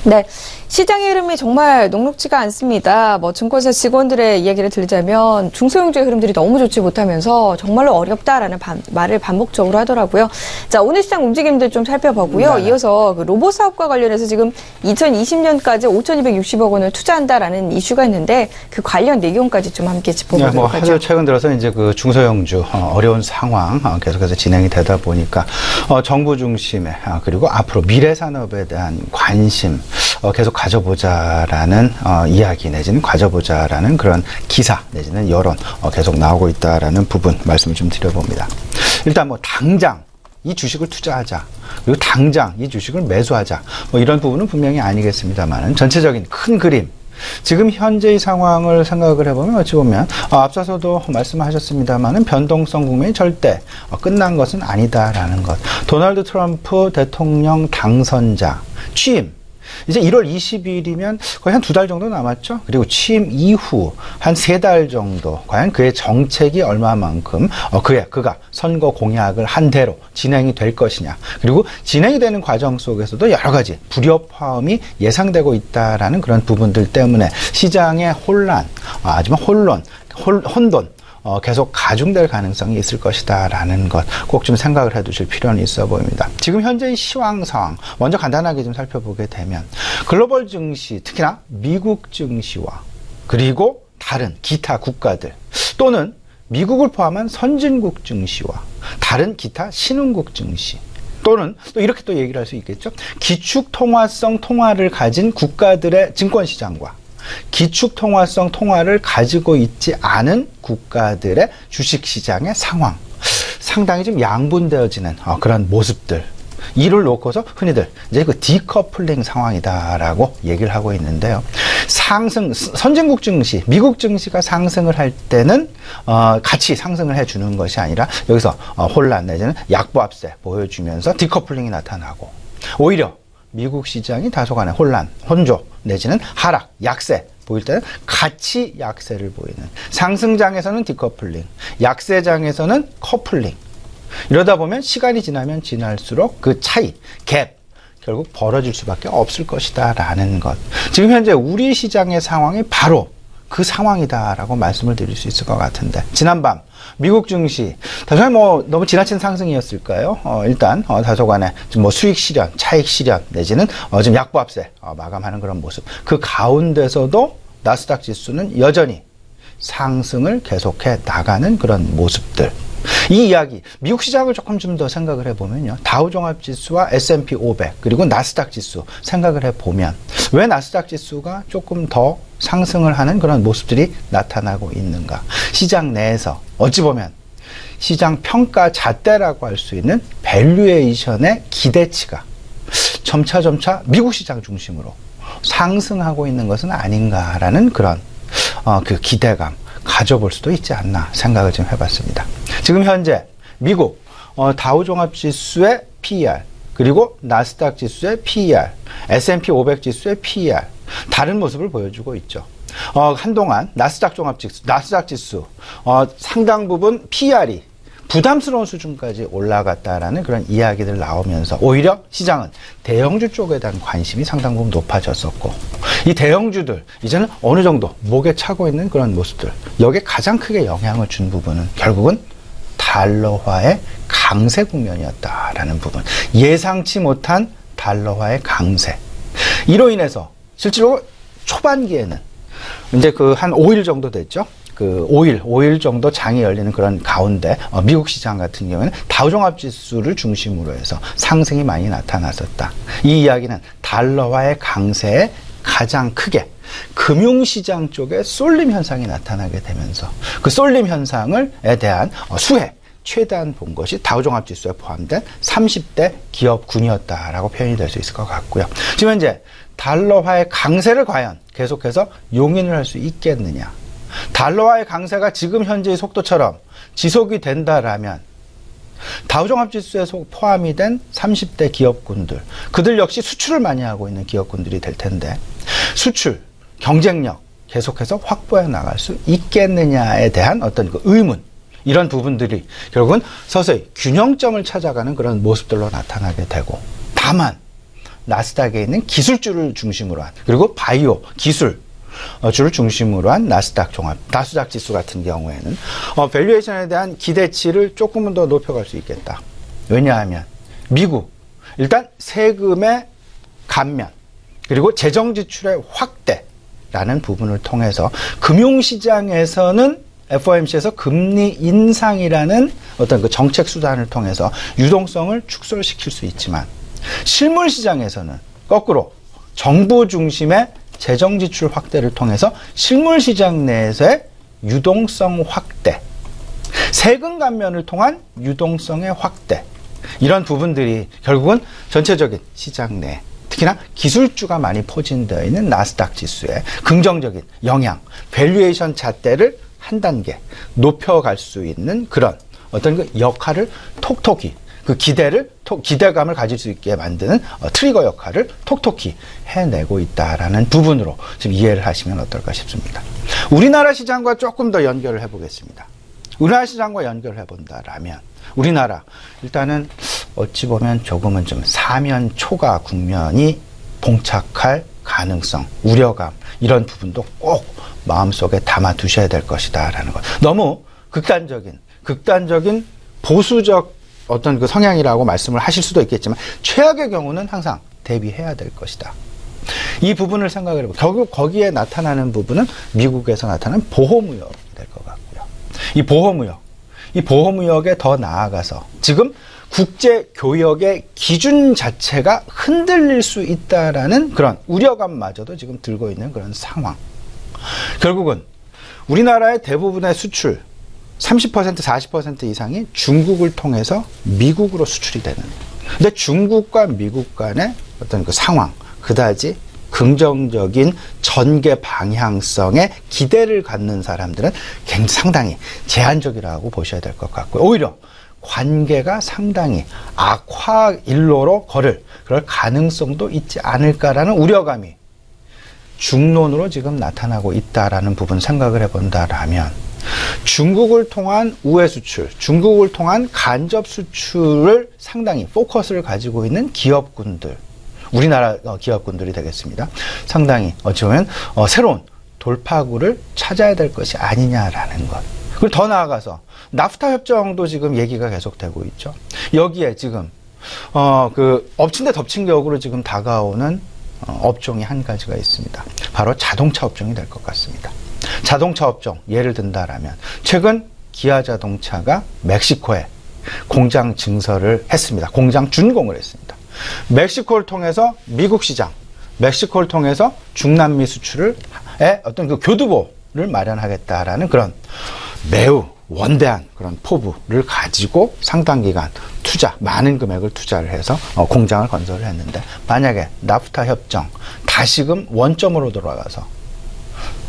네, 시장의 흐름이 정말 녹록지가 않습니다. 증권사 직원들의 이야기를 들자면 중소형주의 흐름들이 너무 좋지 못하면서 정말로 어렵다라는 말을 반복적으로 하더라고요. 자, 오늘 시장 움직임들 좀 살펴보고요. 네. 이어서 그 로봇 사업과 관련해서 지금 2020년까지 5,260억 원을 투자한다라는 이슈가 있는데 그 관련 내용까지 좀 함께 짚어보도록 하죠. 아주 최근 들어서 이제 그 중소형주 어려운 상황 계속해서 진행이 되다 보니까 정부 중심의 그리고 앞으로 미래 산업에 대한 관심 계속 가져보자라는 이야기 내지는 가져보자라는 그런 기사 내지는 여론 계속 나오고 있다라는 부분 말씀을 좀 드려봅니다. 일단 당장 이 주식을 투자하자 그리고 당장 이 주식을 매수하자 이런 부분은 분명히 아니겠습니다만 전체적인 큰 그림 지금 현재의 상황을 생각을 해보면 어찌 보면 앞서서도 말씀하셨습니다만은 변동성 국면이 절대 끝난 것은 아니다라는 것. 도널드 트럼프 대통령 당선자 취임 이제 1월 20일이면 거의 한 2달 정도 남았죠. 그리고 취임 이후 한 3달 정도 과연 그의 정책이 얼마만큼 그가 선거 공약을 한 대로 진행이 될 것이냐. 그리고 진행이 되는 과정 속에서도 여러 가지 불협화음이 예상되고 있다라는 그런 부분들 때문에 시장의 혼란, 하지만 혼돈 계속 가중될 가능성이 있을 것이다라는 것 꼭 좀 생각을 해두실 필요는 있어 보입니다. 지금 현재의 시황 상황 먼저 간단하게 좀 살펴보게 되면 글로벌 증시 특히나 미국 증시와 그리고 다른 기타 국가들 또는 미국을 포함한 선진국 증시와 다른 기타 신흥국 증시 또는 또 이렇게 또 얘기를 할 수 있겠죠. 기축 통화성 통화를 가진 국가들의 증권시장과 기축 통화성 통화를 가지고 있지 않은 국가들의 주식시장의 상황 상당히 좀 양분되어지는 그런 모습들 이를 놓고서 흔히들 이제 그 디커플링 상황이다라고 얘기를 하고 있는데요. 선진국 증시, 미국 증시가 상승을 할 때는 같이 상승을 해주는 것이 아니라 여기서 혼란 내지는 약보합세 보여주면서 디커플링이 나타나고 오히려 미국 시장이 다소간의 혼란, 혼조 내지는 하락, 약세 보일 때는 같이 약세를 보이는 상승장에서는 디커플링, 약세장에서는 커플링 이러다 보면 시간이 지나면 지날수록 그 차이, 갭 결국 벌어질 수밖에 없을 것이다 라는 것. 지금 현재 우리 시장의 상황이 바로 그 상황이다라고 말씀을 드릴 수 있을 것 같은데 지난밤 미국 증시 다소간 너무 지나친 상승이었을까요? 일단 다소간의 좀 수익 실현, 차익 실현 내지는 좀 약보합세 마감하는 그런 모습. 그 가운데서도 나스닥 지수는 여전히 상승을 계속해 나가는 그런 모습들. 이 이야기 미국 시장을 조금 좀 더 생각을 해보면요. 다우종합지수와 S&P 500 그리고 나스닥 지수 생각을 해보면 왜 나스닥 지수가 조금 더 상승을 하는 그런 모습들이 나타나고 있는가. 시장 내에서 어찌 보면 시장 평가 잣대라고 할 수 있는 밸류에이션의 기대치가 점차 미국 시장 중심으로 상승하고 있는 것은 아닌가라는 그런 그 기대감 가져볼 수도 있지 않나 생각을 좀 해봤습니다. 지금 현재 미국 다우종합지수의 PER 그리고 나스닥 지수의 PER, S&P 500 지수의 PER 다른 모습을 보여주고 있죠. 한동안 나스닥 지수 상당 부분 PER이 부담스러운 수준까지 올라갔다라는 그런 이야기들 나오면서 오히려 시장은 대형주 쪽에 대한 관심이 상당 부분 높아졌었고 이 대형주들 이제는 어느 정도 목에 차고 있는 그런 모습들 여기에 가장 크게 영향을 준 부분은 결국은 달러화의 강세 국면이었다라는 부분 예상치 못한 달러화의 강세 이로 인해서 실제로 초반기에는 이제 한 5일 정도 됐죠. 5일 정도 장이 열리는 그런 가운데 미국 시장 같은 경우에는 다우종합지수를 중심으로 해서 상승이 많이 나타났었다. 이 이야기는 달러화의 강세에 가장 크게 금융시장 쪽에 쏠림 현상이 나타나게 되면서 그 쏠림 현상에 대한 수혜 최대한 본 것이 다우종합지수에 포함된 30대 기업군이었다라고 표현이 될 수 있을 것 같고요. 지금 현재 달러화의 강세를 과연 계속해서 용인을 할 수 있겠느냐. 달러화의 강세가 지금 현재의 속도처럼 지속이 된다라면 다우종합지수에 포함이 된 30대 기업군들 그들 역시 수출을 많이 하고 있는 기업군들이 될 텐데 수출, 경쟁력 계속해서 확보해 나갈 수 있겠느냐에 대한 어떤 그 의문 이런 부분들이 결국은 서서히 균형점을 찾아가는 그런 모습들로 나타나게 되고 다만 나스닥에 있는 기술주를 중심으로 한, 그리고 바이오 기술 주를 중심으로 한 나스닥 종합, 나스닥 지수 같은 경우에는 밸류에이션에 대한 기대치를 조금은 더 높여갈 수 있겠다. 왜냐하면 미국 일단 세금의 감면 그리고 재정 지출의 확대라는 부분을 통해서 금융시장에서는 FOMC에서 금리 인상이라는 어떤 그 정책 수단을 통해서 유동성을 축소시킬 수 있지만, 실물 시장에서는 거꾸로 정부 중심의 재정 지출 확대를 통해서 실물 시장 내에서의 유동성 확대, 세금 감면을 통한 유동성의 확대, 이런 부분들이 결국은 전체적인 시장 내, 특히나 기술주가 많이 포진되어 있는 나스닥 지수에 긍정적인 영향, 밸류에이션 잣대를 한 단계 높여갈 수 있는 그런 어떤 그 역할을 톡톡히, 그 기대감을 가질 수 있게 만드는 트리거 역할을 톡톡히 해내고 있다라는 부분으로 지금 이해를 하시면 어떨까 싶습니다. 우리나라 시장과 조금 더 연결을 해보겠습니다. 우리나라 시장과 연결을 해본다라면, 우리나라 일단은 어찌 보면 조금은 좀 사면 초과 국면이 봉착할 가능성, 우려감, 이런 부분도 꼭 마음속에 담아 두셔야 될 것이다라는 것. 너무 극단적인 보수적 어떤 그 성향이라고 말씀을 하실 수도 있겠지만, 최악의 경우는 항상 대비해야 될 것이다. 이 부분을 생각을 해보고, 결국 거기에 나타나는 부분은 미국에서 나타나는 보호무역이 될 것 같고요. 이 보호무역에 더 나아가서 지금 국제교역의 기준 자체가 흔들릴 수 있다라는 그런 우려감마저도 지금 들고 있는 그런 상황. 결국은 우리나라의 대부분의 수출 30%, 40% 이상이 중국을 통해서 미국으로 수출이 되는. 근데 중국과 미국 간의 어떤 그 상황, 그다지 긍정적인 전개 방향성에 기대를 갖는 사람들은 굉장히 상당히 제한적이라고 보셔야 될 것 같고요. 오히려 관계가 상당히 악화 일로로 걸을 그럴 가능성도 있지 않을까라는 우려감이 중론으로 지금 나타나고 있다라는 부분 생각을 해본다라면, 중국을 통한 우회 수출, 중국을 통한 간접 수출을 상당히 포커스를 가지고 있는 기업군들, 우리나라 기업군들이 되겠습니다. 상당히 어찌 보면 새로운 돌파구를 찾아야 될 것이 아니냐라는 것. 그리고 더 나아가서 나프타 협정도 지금 얘기가 계속되고 있죠. 여기에 지금 그 엎친 데 덮친 격으로 지금 다가오는 업종이 한 가지가 있습니다. 바로 자동차 업종이 될 것 같습니다. 자동차 업종 예를 든다라면, 최근 기아자동차가 멕시코에 공장 증설을 했습니다. 공장 준공을 했습니다. 멕시코를 통해서 미국 시장, 멕시코를 통해서 중남미 수출의 어떤 그 교두보를 마련하겠다라는 그런 매우 원대한 그런 포부를 가지고 상당 기간 투자, 많은 금액을 투자를 해서 공장을 건설을 했는데, 만약에 나프타 협정 다시금 원점으로 돌아가서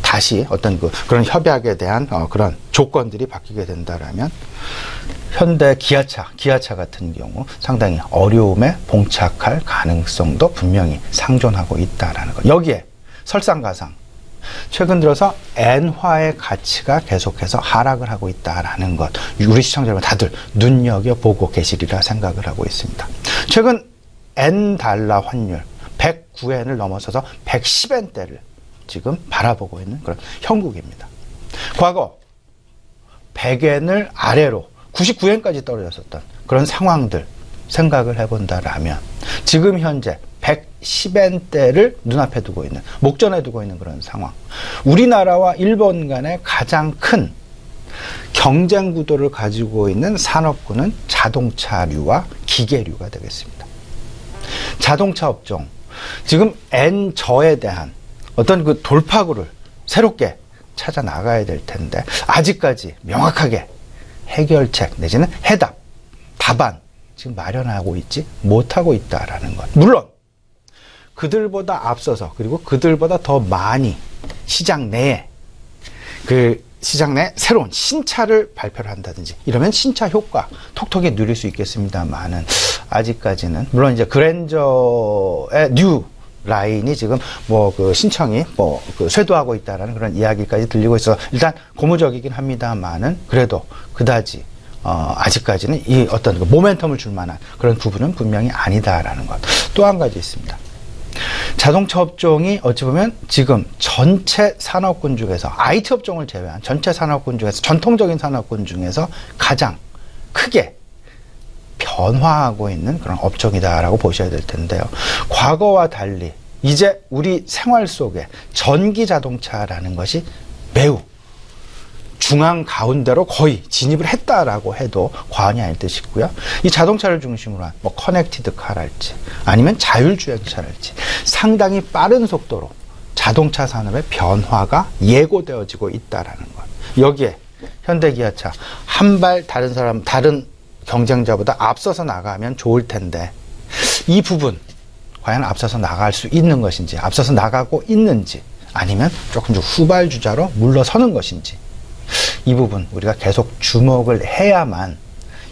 다시 어떤 그런 협약에 대한 그런 조건들이 바뀌게 된다라면, 현대 기아차 같은 경우 상당히 어려움에 봉착할 가능성도 분명히 상존하고 있다라는 것. 여기에 설상가상 최근 들어서 엔화의 가치가 계속해서 하락을 하고 있다라는 것, 우리 시청자 여러분 다들 눈여겨보고 계시리라 생각을 하고 있습니다. 최근 엔달러 환율 109엔을 넘어서서 110엔대를 지금 바라보고 있는 그런 형국입니다. 과거 100엔을 아래로 99엔까지 떨어졌었던 그런 상황들 생각을 해본다라면, 지금 현재 110엔대를 눈앞에 두고 있는, 목전에 두고 있는 그런 상황. 우리나라와 일본 간의 가장 큰 경쟁 구도를 가지고 있는 산업군은 자동차류와 기계류가 되겠습니다. 자동차 업종, 지금 엔저에 대한 어떤 그 돌파구를 새롭게 찾아 나가야 될 텐데, 아직까지 명확하게 해결책 내지는 해답, 답안 지금 마련하고 있지 못하고 있다라는 것. 물론 그들보다 앞서서, 그리고 그들보다 더 많이 시장 내에 새로운 신차를 발표를 한다든지 이러면 신차 효과 톡톡히 누릴 수 있겠습니다만은, 아직까지는 물론 이제 그랜저의 뉴 라인이 지금 신청이 쇄도하고 있다라는 그런 이야기까지 들리고 있어 일단 고무적이긴 합니다만은, 그래도 그다지 아직까지는 이 어떤 모멘텀을 줄 만한 그런 부분은 분명히 아니다라는 것. 또 한 가지 있습니다. 자동차 업종이 어찌 보면 지금 전체 산업군 중에서 IT 업종을 제외한 전체 산업군 중에서 전통적인 산업군 중에서 가장 크게 변화하고 있는 그런 업종이다라고 보셔야 될 텐데요. 과거와 달리 이제 우리 생활 속에 전기 자동차라는 것이 매우 중앙 가운데로 거의 진입을 했다라고 해도 과언이 아닐 듯이고요. 이 자동차를 중심으로 한 뭐 커넥티드 카랄지 아니면 자율주행차랄지 상당히 빠른 속도로 자동차 산업의 변화가 예고되어지고 있다라는 것. 여기에 현대기아차 한 발 다른 경쟁자보다 앞서서 나가면 좋을 텐데 이 부분 과연 앞서서 나갈 수 있는 것인지, 앞서서 나가고 있는지, 아니면 조금 좀 후발주자로 물러서는 것인지, 이 부분 우리가 계속 주목을 해야만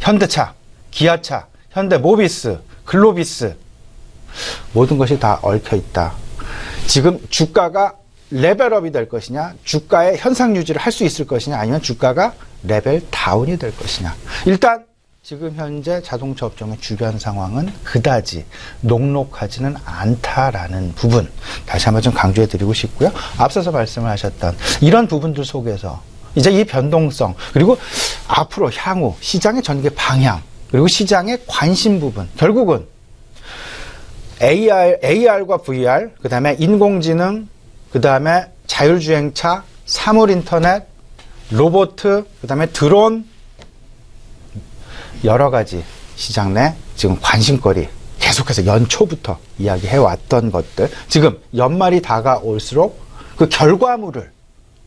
현대차, 기아차, 현대모비스, 글로비스 모든 것이 다 얽혀 있다. 지금 주가가 레벨업이 될 것이냐, 주가의 현상 유지를 할 수 있을 것이냐, 아니면 주가가 레벨 다운이 될 것이냐. 일단 지금 현재 자동차 업종의 주변 상황은 그다지 녹록하지는 않다라는 부분 다시 한번 좀 강조해 드리고 싶고요. 앞서서 말씀을 하셨던 이런 부분들 속에서 이제 이 변동성 그리고 앞으로 향후 시장의 전개 방향 그리고 시장의 관심 부분 결국은 AR과 VR 그 다음에 인공지능 그 다음에 자율주행차 사물인터넷 로봇 그 다음에 드론 여러 가지 시장 내 지금 관심거리 계속해서 연초부터 이야기해왔던 것들 지금 연말이 다가올수록 그 결과물을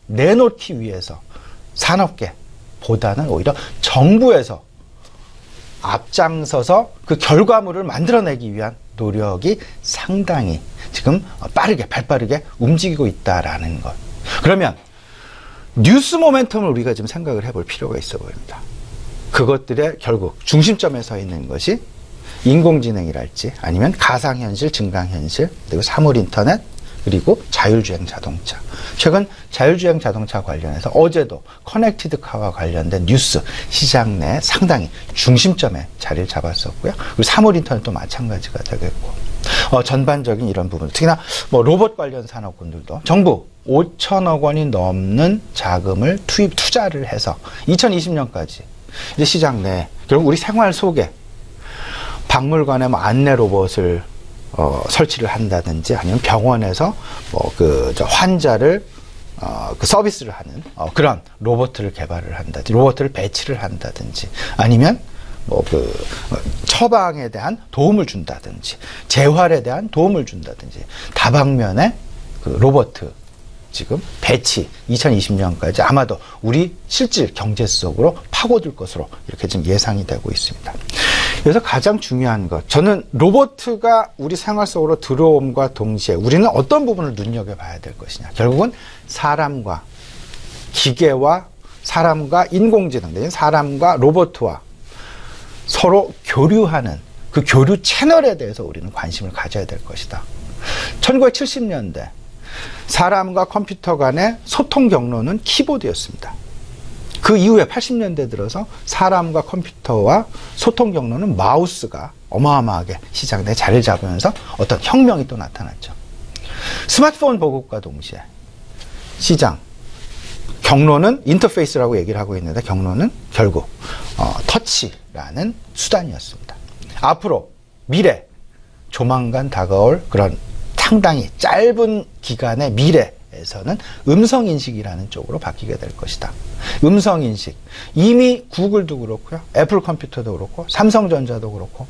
내놓기 위해서 산업계보다는 오히려 정부에서 앞장서서 그 결과물을 만들어내기 위한 노력이 상당히 지금 발빠르게 움직이고 있다라는 것. 그러면 뉴스 모멘텀을 우리가 좀 생각을 해볼 필요가 있어 보입니다. 그것들의 결국 중심점에 서 있는 것이 인공지능이랄지 아니면 가상현실, 증강현실, 그리고 사물인터넷, 그리고 자율주행 자동차. 최근 자율주행 자동차 관련해서 어제도 커넥티드 카와 관련된 뉴스 시장 내 상당히 중심점에 자리를 잡았었고요. 그리고 사물인터넷도 마찬가지가 되겠고 전반적인 이런 부분, 특히나 뭐 로봇 관련 산업군들도 정부 5천억 원이 넘는 자금을 투자를 해서 2020년까지 이제 시장 내 결국 우리 생활 속에 박물관에 뭐 안내 로봇을 설치를 한다든지 아니면 병원에서 환자를 그 서비스를 하는 그런 로봇을 개발을 한다든지 로봇을 배치를 한다든지 아니면 처방에 대한 도움을 준다든지 재활에 대한 도움을 준다든지 다방면의 그 로봇 지금 배치 2020년까지 아마도 우리 실질 경제 속으로 파고들 것으로 이렇게 지금 예상이 되고 있습니다. 그래서 가장 중요한 것, 저는 로봇가 우리 생활 속으로 들어옴과 동시에 우리는 어떤 부분을 눈여겨봐야 될 것이냐. 결국은 사람과 기계와 사람과 인공지능, 내지는 사람과 로봇과 서로 교류하는 그 교류 채널에 대해서 우리는 관심을 가져야 될 것이다. 1970년대 사람과 컴퓨터 간의 소통 경로는 키보드였습니다. 그 이후에 80년대 들어서 사람과 컴퓨터와 소통 경로는 마우스가 어마어마하게 시장 내에 자리를 잡으면서 어떤 혁명이 또 나타났죠. 스마트폰 보급과 동시에 시장 경로는 인터페이스라고 얘기를 하고 있는데 경로는 결국 터치라는 수단이었습니다. 앞으로 미래 조만간 다가올 그런 상당히 짧은 기간의 미래에서는 음성인식이라는 쪽으로 바뀌게 될 것이다. 음성인식. 이미 구글도 그렇고요. 애플 컴퓨터도 그렇고 삼성전자도 그렇고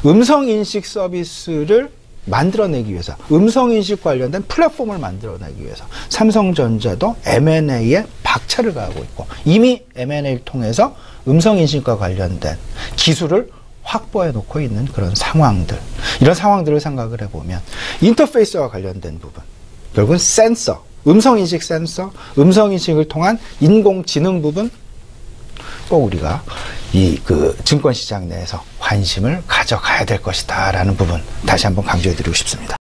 음성인식 서비스를 만들어내기 위해서 음성인식 관련된 플랫폼을 만들어내기 위해서 삼성전자도 M&A에 박차를 가하고 있고 이미 M&A를 통해서 음성인식과 관련된 기술을 확보해 놓고 있는 그런 상황들, 이런 상황들을 생각을 해보면 인터페이스와 관련된 부분, 결국은 센서, 음성인식 센서, 음성인식을 통한 인공지능 부분 꼭 우리가 그 증권시장 내에서 관심을 가져가야 될 것이다 라는 부분 다시 한번 강조해 드리고 싶습니다.